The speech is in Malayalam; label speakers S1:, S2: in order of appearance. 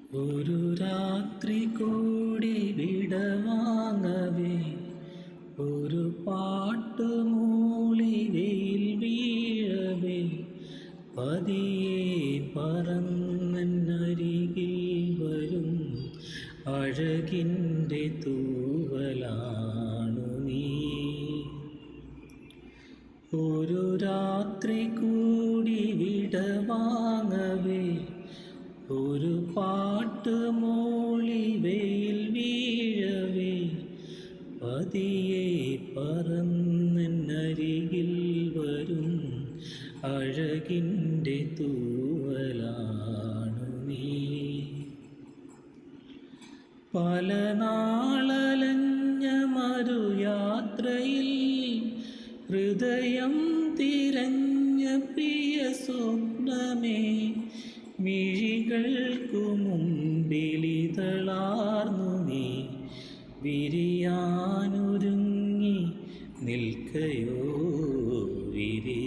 S1: ഒരു രാത്രി കൂടി വിടവാങ്ങവേ, ഒരു പാട്ട് മൂളി വെയിൽ വീഴവേ, പതിയെ പറന്നരികിൽ വരും അഴകിൻ്റെ തൂവലാണു നീ. ഒരു രാത്രി കൂടി വിടവാങ്ങവേ, ഒരു പാട്ട് മൂളി വെയിൽ വീഴവേ, പതിയെ പറന്നരികിൽ വരും അഴകിൻ്റെ തൂവലാണു നീ. പല നാളലഞ്ഞ മറുയാത്രയിൽ ഹൃദയം തിരഞ്ഞ പ്രിയ സ്വപ്നമേ, മിഴികൾക്കു മുമ്പിലിതളാർന്നു നീ വിരിയാനൊരുങ്ങി നിൽക്കയോ വിരി.